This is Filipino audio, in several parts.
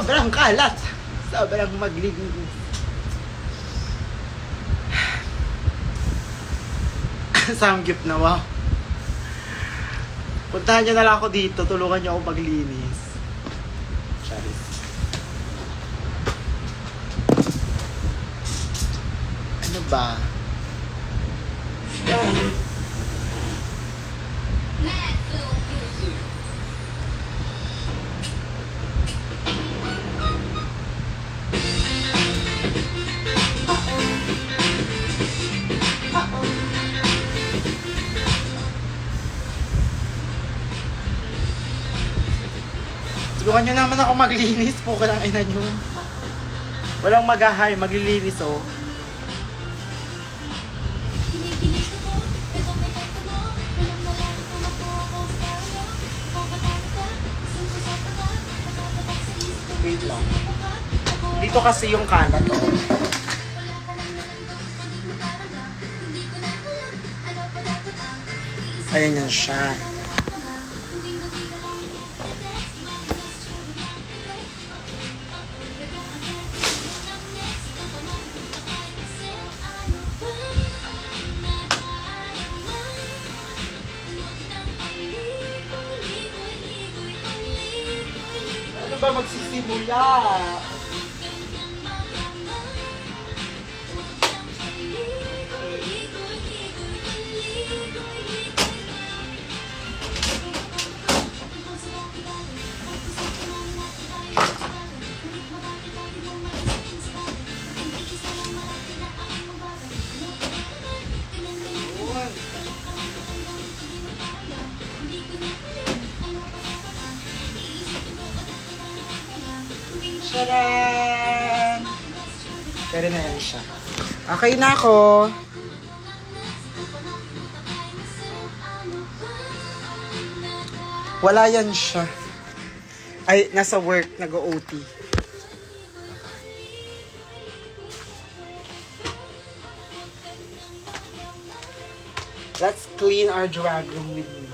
Sobrang kalat. Sobrang maglinis. Samgyup na, wow. Puntahan nyo na lang ako dito. Tulungan nyo ako maglinis. Charis. Ano ba? Tulungan nyo naman ako maglinis po ka lang ina nyo. Walang mag-ahay, maglilinis oh. Wait lang. Dito kasi yung kalat oh. Ayan yan siya. Ano ba magsisimula? Tadaan! Pero na yan siya. Okay na ako. Wala yan siya. Ay, nasa work, nag-OT. Let's clean our drag room with me.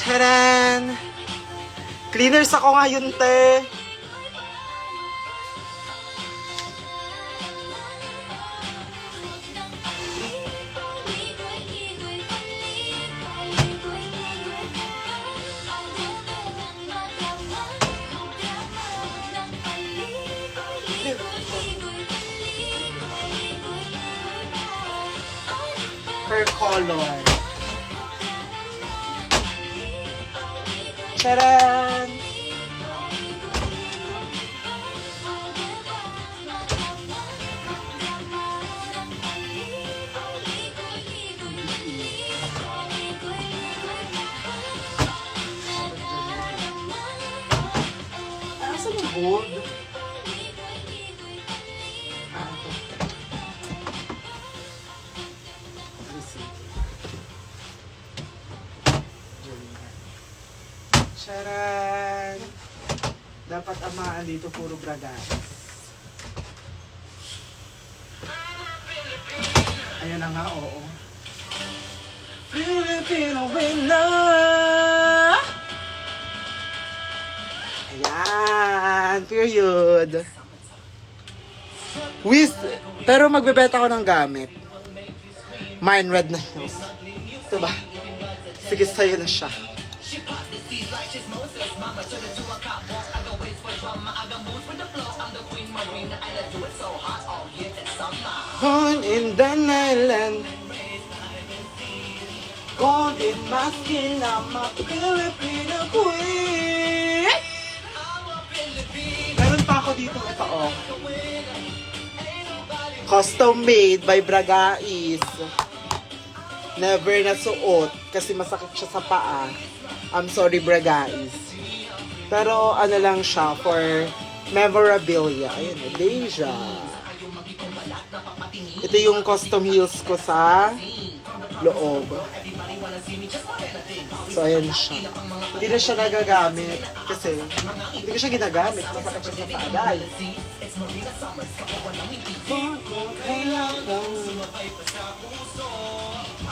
Tadaan! Cleaners ako ngayon, te. Per color. Tadaan! Asa yung gold? Ito. Charan! Dapat amaan dito puro bragas. Ayun na nga, oo. Filipino winner! Ayan! Period. Pero magbebenta ako ng gamit. Mine red na heels. Ito ba? Sige, sa'yo na siya. Born in the island, gold in my skin, I'm a Filipino queen. Meron pa ako dito ito, oh. Custom made by Bragais. Never nasuot kasi masakit siya sa paa. I'm sorry, Bragais. Pero ano lang siya for memorabilia. Ayun, Deja. Ito yung custom heels ko sa loob. So, ayan siya. Hindi na siya nagagamit kasi hindi ko siya ginagamit. Masakit siya sa paa, guys.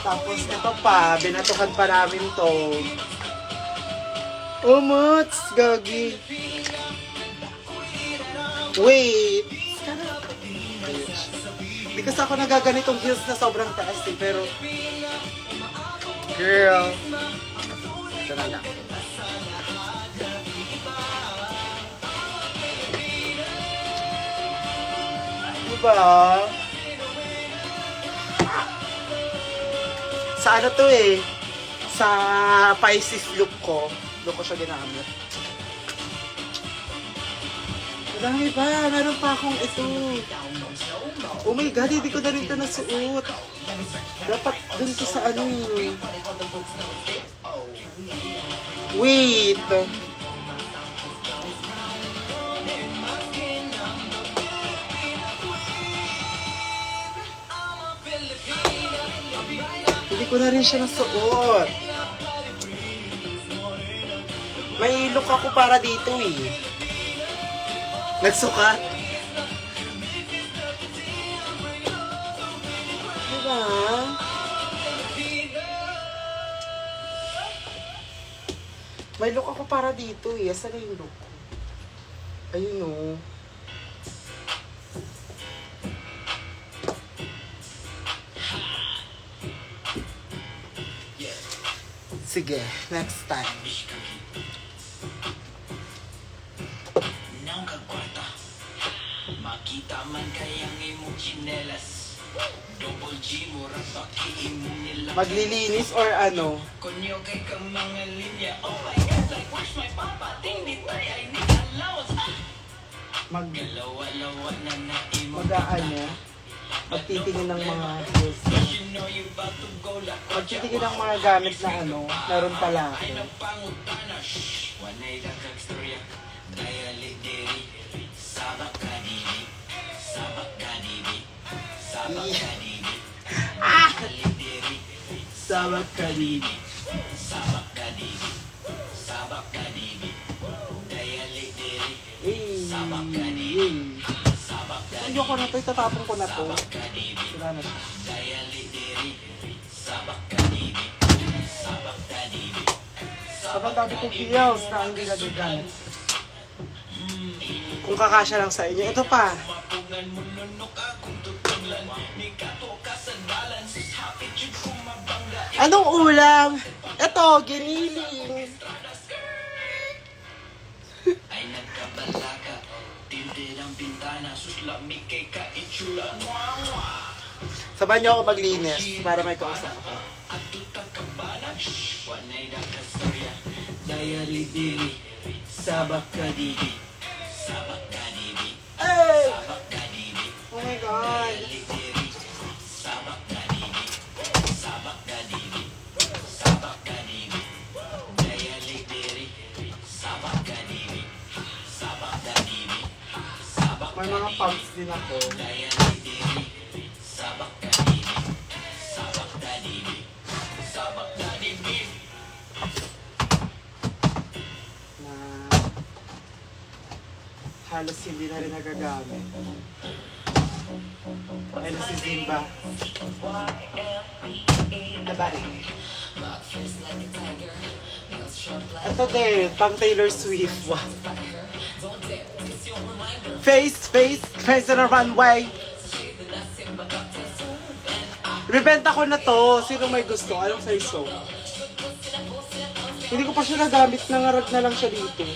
Tapos ito pa, binatukan pa namin to. Oh, Mats! Gagi. Wait! Hindi kasi ako nagaganitong heels na sobrang taas eh, pero... Girl! Ito na lang. Diba? Sa ano to eh? Sa Pisces look ko. Doon ko siya ginamit. Madami pa. Meron pa akong ito. Oh my God, hindi ko na rin ito nasuot. Dapat dun ko sa ano eh. Wait. Hindi ko na rin siya nasuot. May look ako para dito eh. Nagsukat. Diba? May look ako para dito eh. Saan na yung look ko? Ayun o. Sige, next time. Makita man kayang imong chinelas. Double G mo rapaki imong nila. Maglilinis or ano? Kunyo kay kang mga linya. Oh my God, like where's my papa? Ding di tayo, I need allowance. Mag-lawa-lawa na na imong mag-ano? Magtitingin ng mga heels. Magtitingin ng mga gamit na ano, meron pala ako. Wanay dakag storya, kaya lideri. Sabak kadibi, sabak kadibi, sabak kadibi. Lideri, sabak kadibi, sabak kadibi, sabak kadibi. Kaya lideri, sabak kadibi. Ayoko na ito, itatapon ko na ito. Sira na siya. Sabang dami kong heels na hindi nagagamit. Kung kakasya lang sa inyo. Ito pa. Anong ulam? Ito, giniling. Ay nagkabalaka. Tindir ang bintana, suslamig kay kaitsura. Sabahan niyo ako maglinis para may kausap ako. Diary-diri, sabak kadibi, sabak kadibi, sabak kadibi. Oh my God! Sabak kadibi, sabak kadibi, sabak kadibi. Diary-diri, sabak kadibi, sabak kadibi. May mga pumps din ako. Sabak kadibi, sabak kadibi, sabak kadibi. Na halos hindi na rin nagagamit. Ayun si Zimba. Nabari. Ito din, pang Taylor Swift. Wow. Face on a runway. Rebenta ko na to. Sino may gusto? Anong size to? Hindi ko pa siya nagamit. Nangarag na lang siya dito.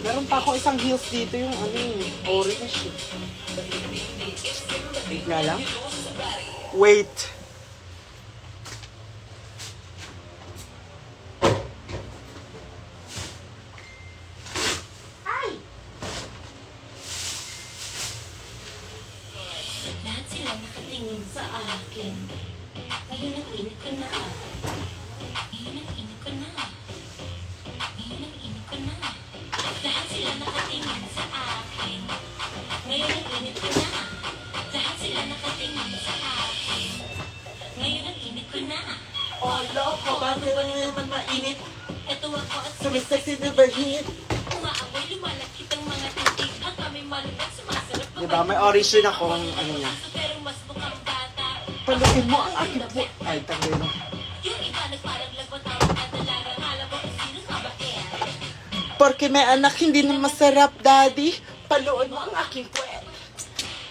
Meron pa ako isang heels dito yung ano orange. Wait nga lang. Wait. Hi. sa akin. Ngayon ang init ko na. Ngayon ang init ko na. Ngayon ang init ko na. Lahat sila nakatingin sa akin. Ngayon ang init ko na. Lahat sila nakatingin sa akin. Ngayon ang init ko na. Oh, loko, Ano ba naman mainit? Ito ako at sumisexy na bahit. umaamoy, lumalakit ang mga titig. Ang kami malunod, sumasarap. Diba, may origin akong ano niya. Pero mas mukhang bata. Palukin mo ang aking po. Ay, tanggalin mo. Yung iba nagparang lagpatawag at dalagang alam mo kung sino ka ba Porque may anak hindi na masarap, daddy. Paluin mo ang aking puwet.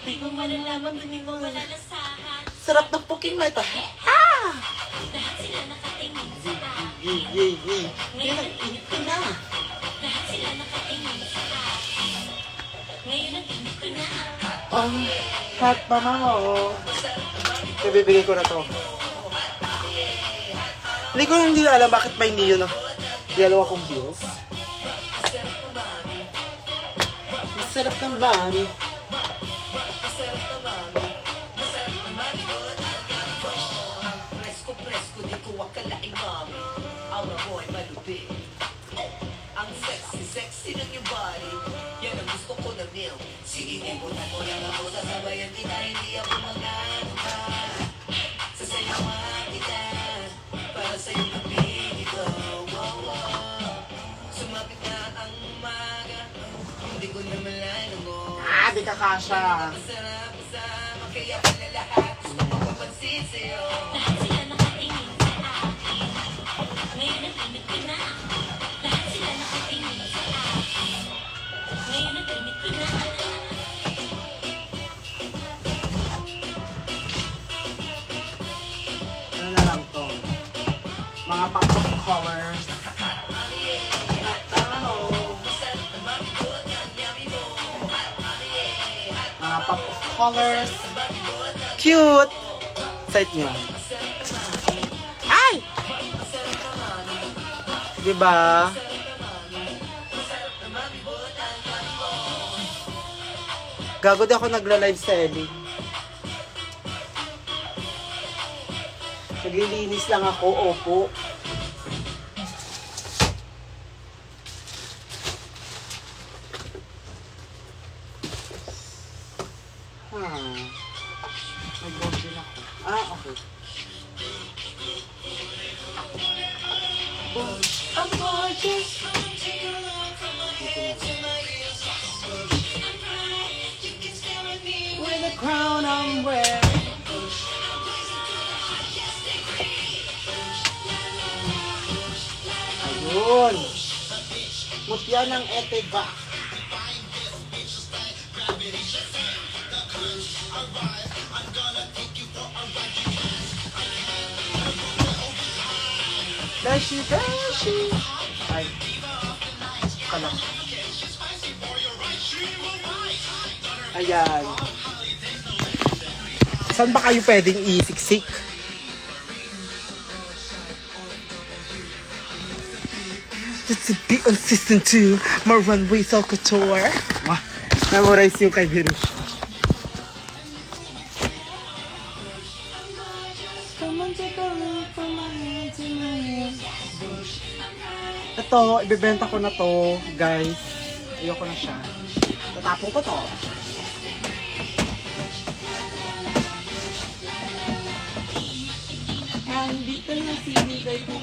Di mo malalaman, di mo malalasahan. Sarap ng puking mata. Lahat sila nakatingin sa akin. Yay. Ngayon ang init ko na. Lahat sila nakatingin sa akin. Ngayon ang init ko na. Ang hot mama mo. Ibibigay ko na to. Hindi alam bakit may neon na. Yellow akong heels. Masarap ng mami. Presko, di ko akalaing mami. Aura mo ay malupit. Ang sexy ng iyong body. Yan ang gusto ko na meal. Sige, ibutan mo lang ako. Sasabayan kita, hindi ako maganda. Sasayawan kita. Para sa'yo napili ko. Sumapit na ang umaga. Hindi ko na malalang mo. Di ka kasha. Masarap kasama, kaya pala lahat gusto ko papansin sa'yo. Lahat sila nakatingin sa akin. Ngayon ang init ko na. Lahat sila nakatingin sa akin. Ngayon ang init ko na. Ano na lang to? Mga pop colors. Mga pop colors. Cute! Site nyo. Ay! Diba? Gago di ako nagla-live selling. Naglilinis lang ako, opo. Nag-vlog din ako. Okay. I'm gorgeous. With a crown I'm wearing. Ayun. Mutya ng eteba. Beshi. Ay. Kalam. Ayan. Saan ba kayo pwedeng isiksik? Just to be on season 2, my runway sa couture. Wah, memorize yung kay Birish. Ito, ibebenta ko na to, guys. Ayoko na siya. Tatapon ko to. Dito na sinigay ko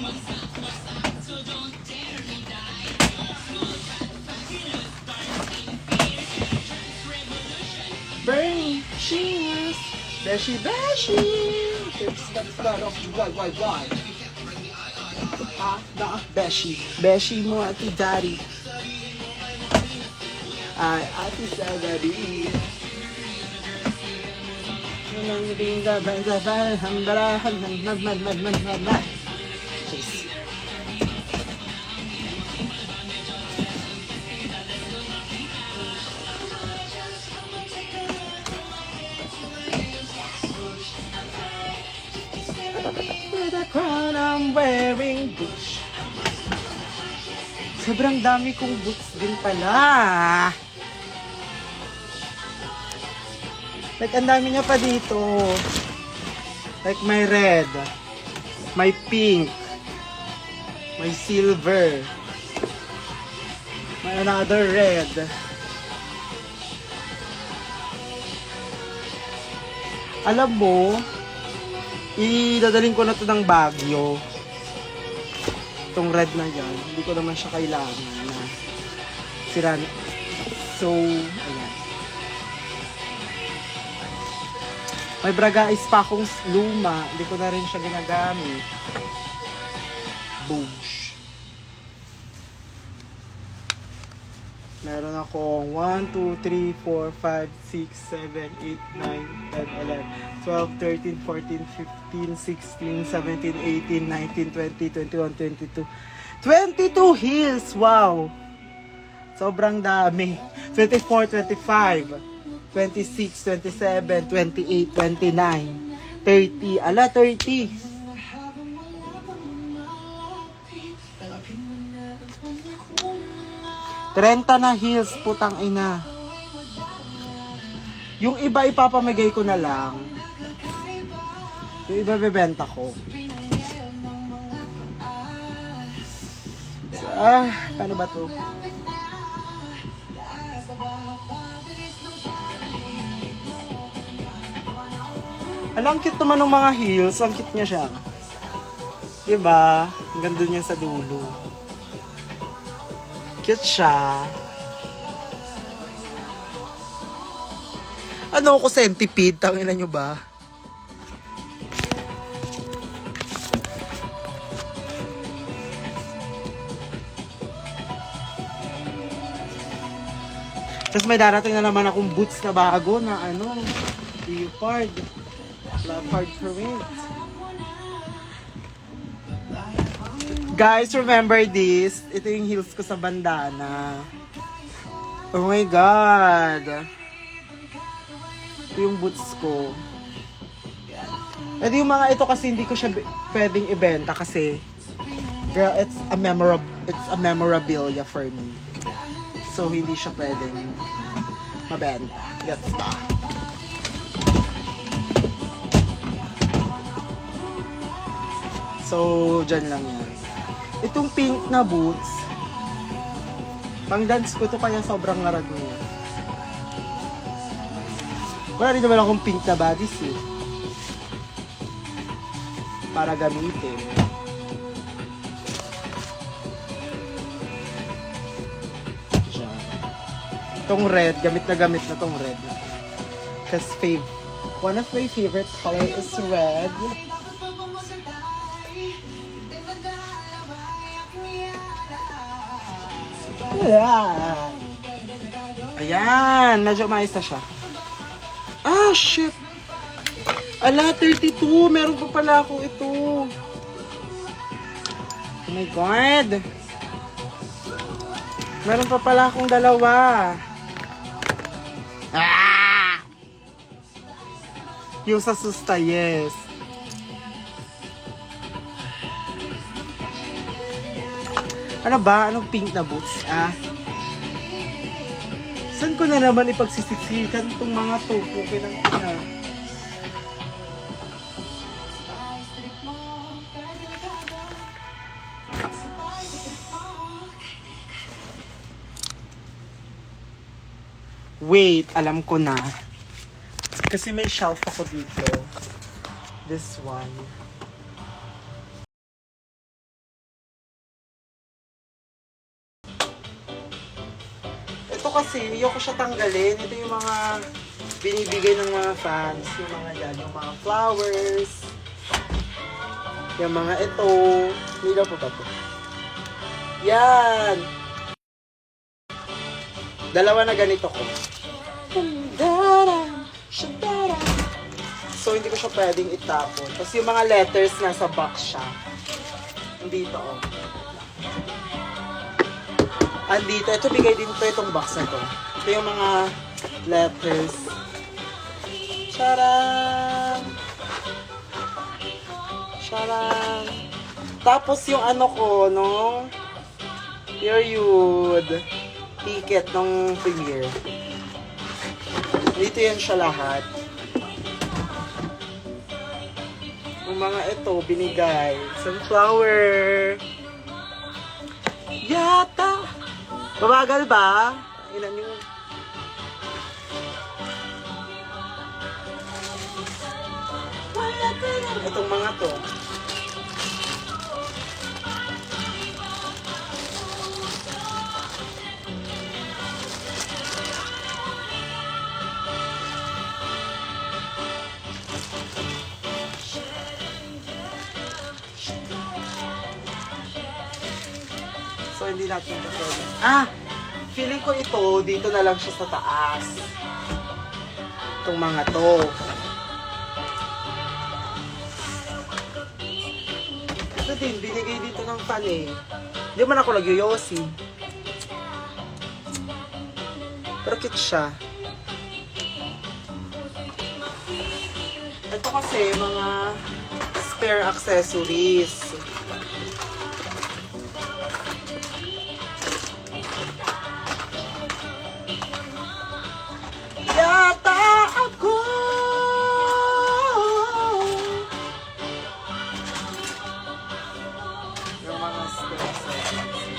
Bernie, cheers! Beshi! It's the blood of why? Beshi. Beshi mo ati daddy. Ay, ati sa daddy. Cheers. The crown I'm wearing boots. Sobrang dami kong boots din pala. Like, ang dami niya pa dito. Like my red, my pink, my silver, my another red. Alam mo, idadaling ko na to ng Baguio. Itong red na yan, hindi ko naman siya kailangan na sira. So, ayan. May Bragais pa akong luma, hindi ko na rin siya ginagamit. Boosh. Meron akong 1, 2, 3, 4, 5, 6, 7, 8, 9, 10, 11, 12, 13, 14, 15, 16, 17, 18, 19, 20, 21, 22. 22 heels! Wow! Sobrang dami. 24, 25, 26, 27, 28, 29, 30. Ala, 30. 30 na heels, putang ina. Yung iba ipapamigay ko na lang. Yung iba bebenta ko. Paano ba to? Alam, cute naman ng mga heels. Ang cute niya siya. Diba? Ang ganda niya sa dulo. Cute siya. Ano ako centipede? Tangina nyo ba? Tapos may darating na naman akong boots na bago na ano, leopard. Leopard print. Guys, remember this? Ito yung heels ko sa bandana. Oh my God. Ito yung boots ko. Ito yung mga ito kasi hindi ko siya pwedeng ibenta kasi girl, it's a memorabilia for me. So, hindi siya pwedeng mabenta. Gets ba? So, dyan lang yan. Itong pink na boots, pang dance ko to kaya sobrang larag niya. Wala rin naman akong pink na bodies eh. Para gamitin. Diyan. Itong red, gamit na tong red. Kasi one of my favorite color is red. Ayan, medyo maayos na siya. Ah, shit! Ala, 32! Meron pa pala ako ito. Oh my God! Meron pa pala akong dalawa. Ah! Yung sa susta, yes. Ano ba? Anong pink na boots? Saan ko na naman ipagsisiksikan itong mga to? Okay lang ina. Wait, alam ko na. Kasi may shelf ako dito. This one. Ito kasi, ayoko siya tanggalin. Ito yung mga binibigay ng mga fans. Yung mga yan, yung mga flowers. Yung mga ito. Nilaw po ba ito? Yan! Dalawa na ganito ko. So, hindi ko siya pwedeng itapon. Tapos yung mga letters nasa box siya. Dito, oh. Andito. Ito, bigay din to itong box na to. Ito yung mga letters. Charan! Charan! Tapos yung ano ko, no? Period. Ticket ng premiere. Dito yan siya lahat. Yung mga ito, binigay. Sunflower. Yata. Babagal ba? Ilan yung... Itong mga to. So, hindi natin ito pwede. Feeling ko ito, dito na lang siya sa taas. Itong mga to. Ito din, binigay dito ng fan eh. Hindi man ako nagyoyosi. Pero cute siya. Ito kasi, mga spare accessories. Yata ako. Yung mga spare accessories.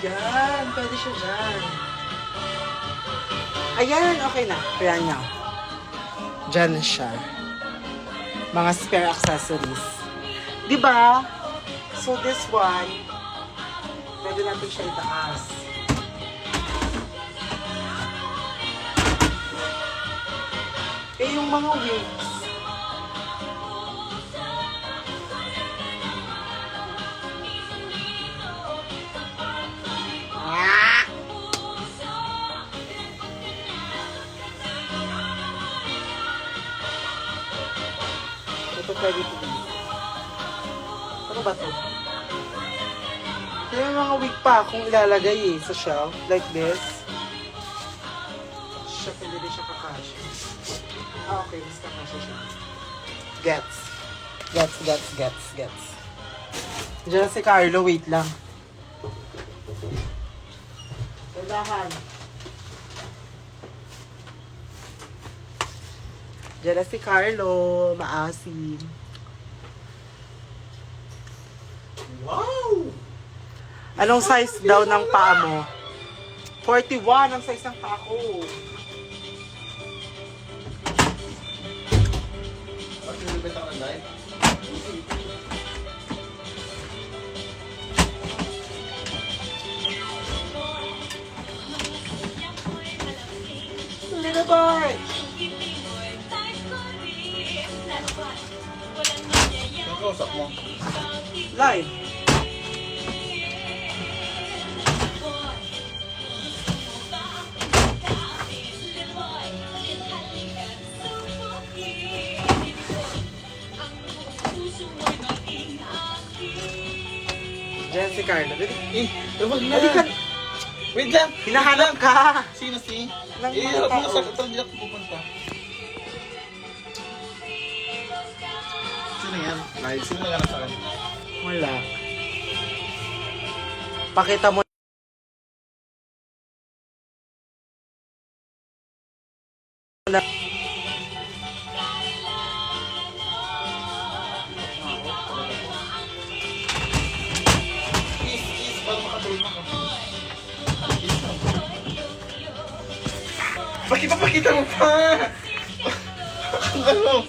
Ayan, pwede siya dyan. Ayan, okay na. Kaya niya. Dyan na siya. Mga spare accessories. Diba? So this one, pwede natin siya itaas. Eh, yung mga wigs. Ito pwede ito din. Ano ba ito? May mga wig pa akong ilalagay sa shelf. Like this. Siya, pwede rin siya kakasya. Okay. Mas kakasya siya. Gets. Diyan si Carlo. Wait lang. Tandahan. Diyan na si Carlo. Maasim. Wow! Anong size daw ng paa mo? 41 ang size ng paa ko. Little boy! Kausap mo. Live. Diyan si Carlo. Huwag na. Halika. Wait lang. Hinahanap ka. Sino si? Ng mga Harap mo tao. sa katang hindi ako pupunta. Sino yan? Live. Sino naghanap sa akin? Wala. Pakita mo. Na. Is, para makatuloy mo ka. Pakita mo pa! Ano?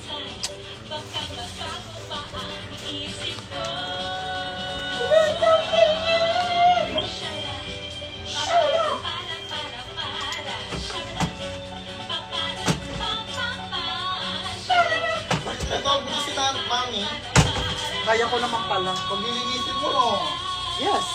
Tatawag mo si Mami. Kaya ko naman pala. Pag nilinisin mo, no? Yes.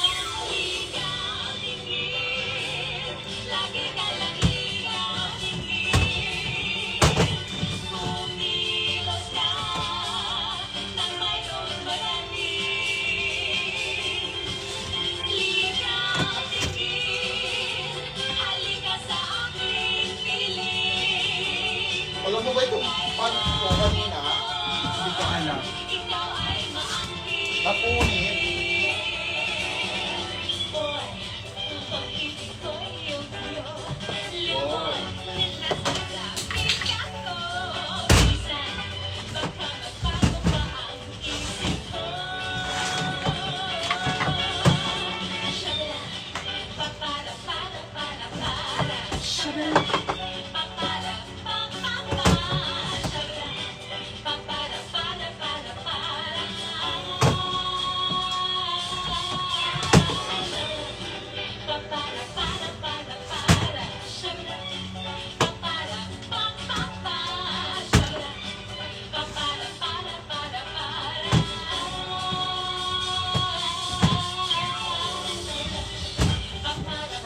Mapunit.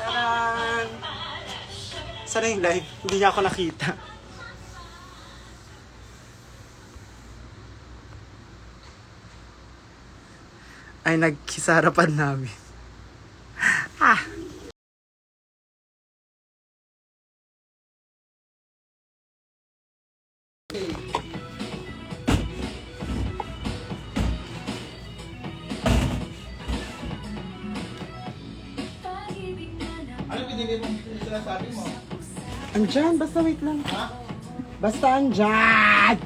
Taran! Sana yung live? Hindi niya ako nakita. Ay, nagkisarapan namin. Ah! Ano pinili mo? Sinasabi mo? Andyan, basta wait lang. Ha? Basta andyan!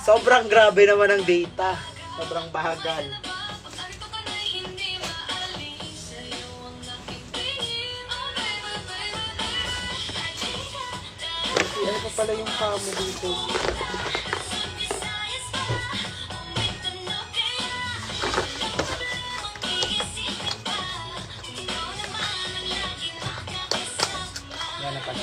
Sobrang grabe naman ang data. Sobrang bahagal. Ano pa pala yung kamo dito? Yan na pala.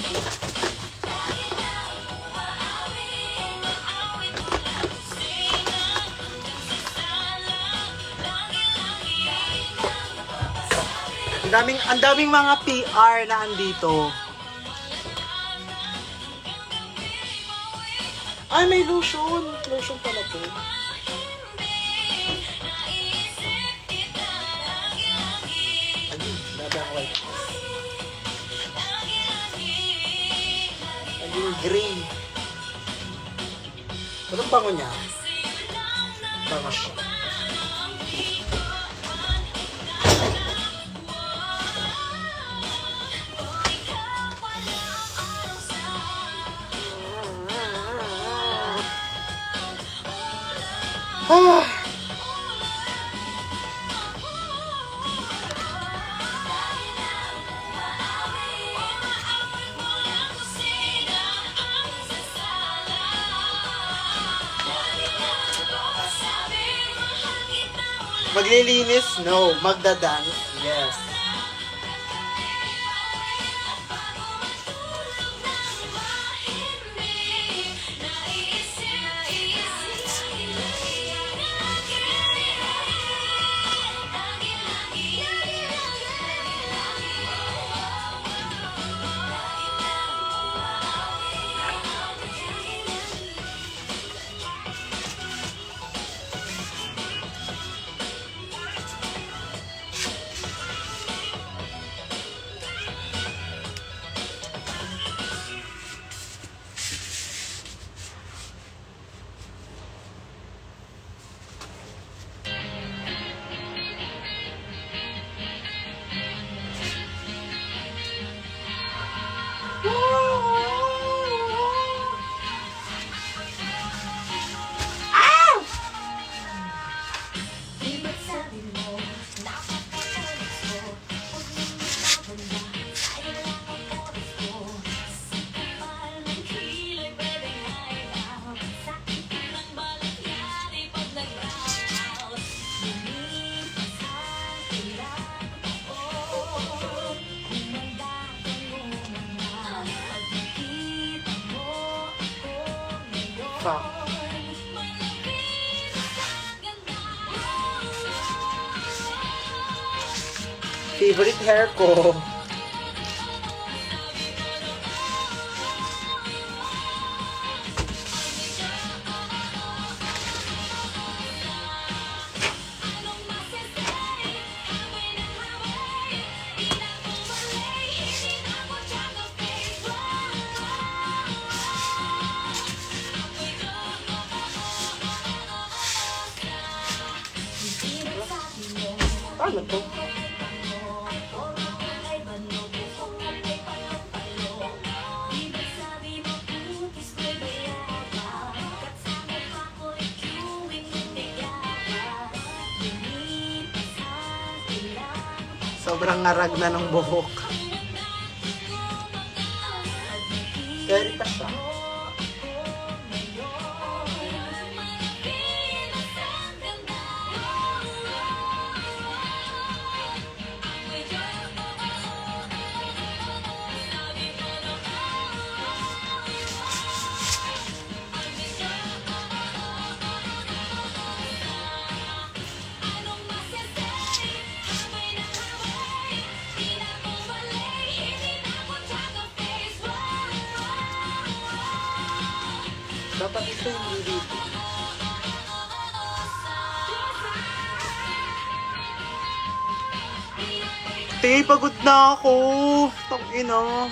Ang daming mga PR na andito. Ay, may lotion. Lotion pala to. Ayun, grabe ang white. Ayun, green. Anong bango niya? Bango siya. Ah! Maglilinis? No. Magdadance? Yes. Fuck. Favorite hair ko. Paano to? Sobrang ngarag na ng buhok. Carry pa siya. Dapat ito hindi dito. Te, pagod na ako. Tangina.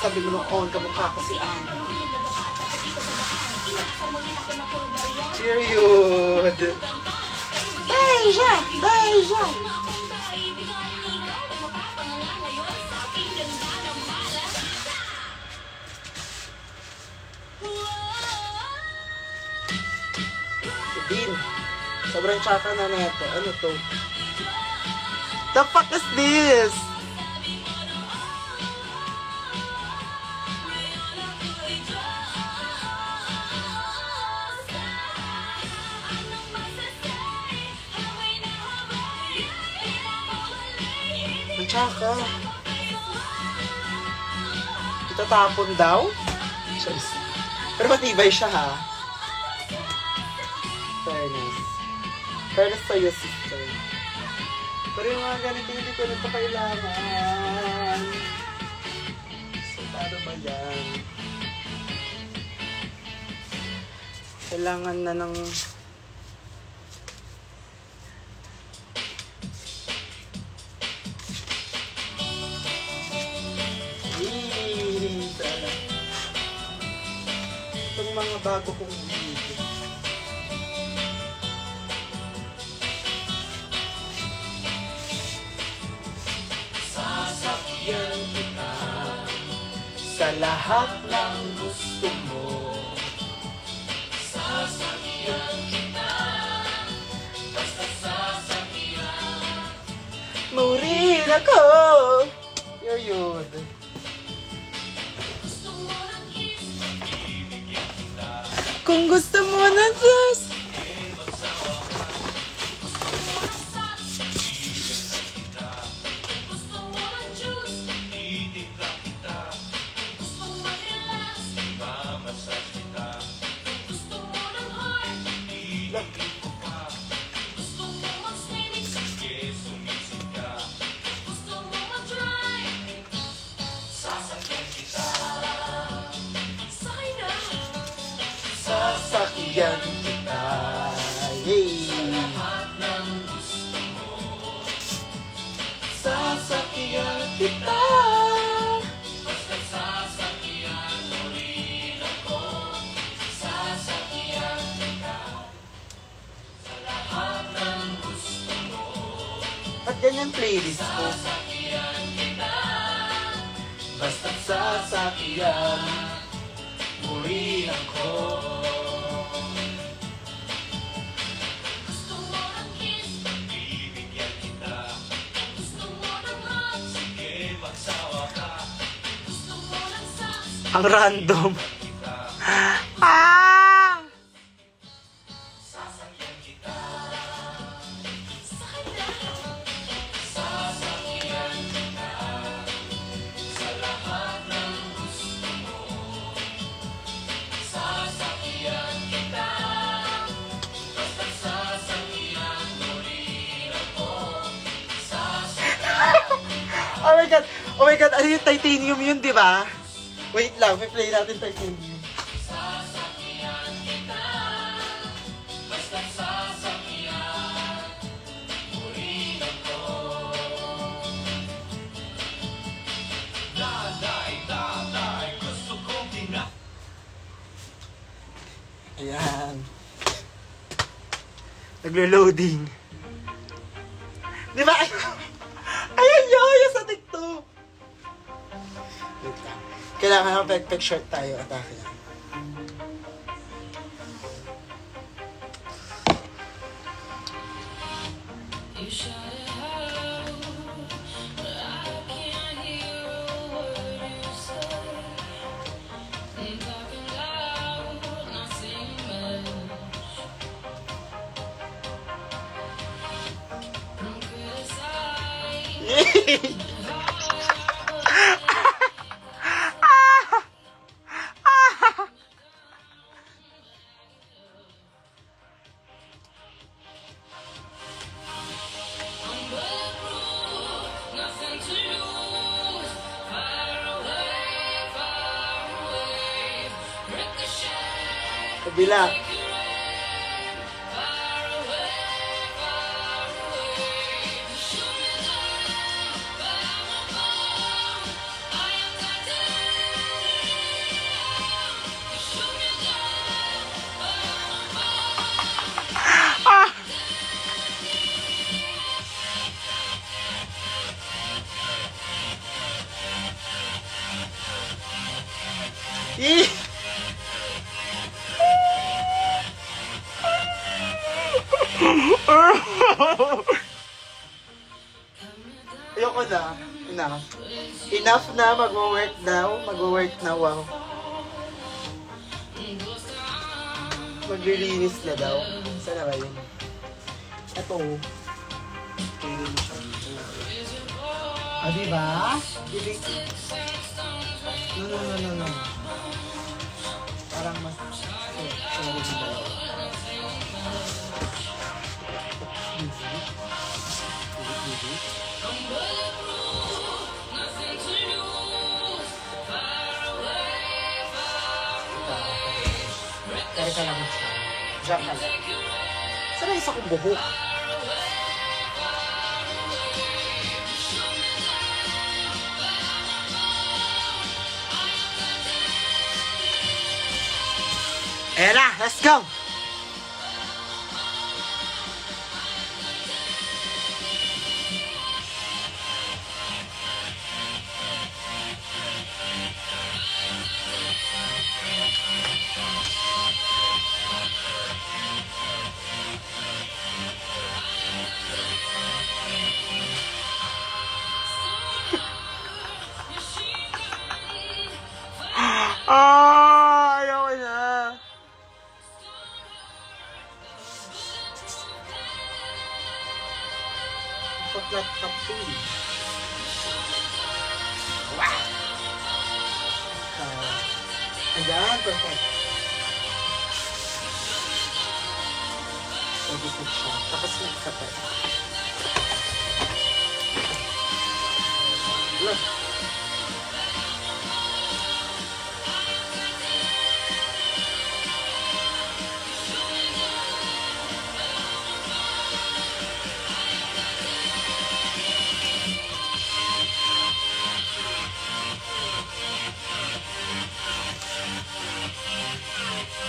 Sabi mo nung on, kamukha ko si Anna. Period. Deja! Deja! Din. Sobrang tsaka na neto. Ano to? The fuck is this? Ang tsaka. Itatapon daw? Charis. Pero matibay siya ha. Fairness. Fairness sa'yo, sister. Pero yung mga ganito, hindi ko nito kailangan. So, paano ba yan? Kailangan na ng... Itong mga bago kong video. Sasakyan kita sa lahat ng gusto mo. Sasakyan kita, basta sasakyan mo rin ako. Yun. Kung gusto mo na just sasakyan kita. Yay! Sasakyan kita. Basta sasakyan mo rin ako. Sasakyan kita sa lahat ng gusto mo. At ganyan playlist ko. Sasakyan kita. Basta sasakyan mo rin ako. Ang random. Ah! Oh my God! Oh my God! Ano yung titanium yun, di ba? Wait lang, may play natin titanium. Sasakyan kita, basta sasakyan mo rin ako. Nanay, gusto kong Naglo-loading. Di ba? Ayan yun! Yung sa TikTok! Wait lang. Kailangan picture tayo. Atake yan. You shot it out, but I can't hear a word you say. I'm talking loud, not saying much. I'm criticized. I'm bulletproof, nothing to lose. Far away, ricochet. Kabila. Far away, shoot me down, but I won't fall. I am titanium. You shoot me down, but I won't fall. Ih! Ayoko na. Enough. Enough na. Mag-work now. Mag-work na. Wow. Maglilinis na daw. Saan na ba yun? Ito. Kaya mo siya dito. Ah, diba? No. Parang mas... Sorry, diba? Kaya ka lang siya. Diyan ka lang. Sana isa kong buhok. Ayan na, let's go! Ayaw ko na. Pagkat kapul. Wow! Ayan, perfect. Pagkikot siya. Tapos nagkapit. Look.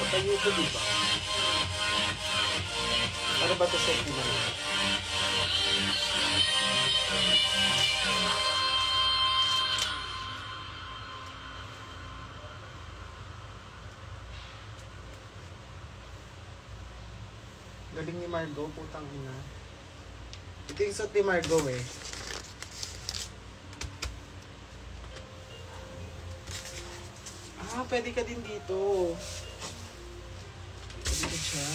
Patayo ko, diba? Ano ba ito sa pinag? Galing ni Margot, putang ina. Ito yung suot ni Margot eh. Ah, pwede ka din dito. Pwede ka siya.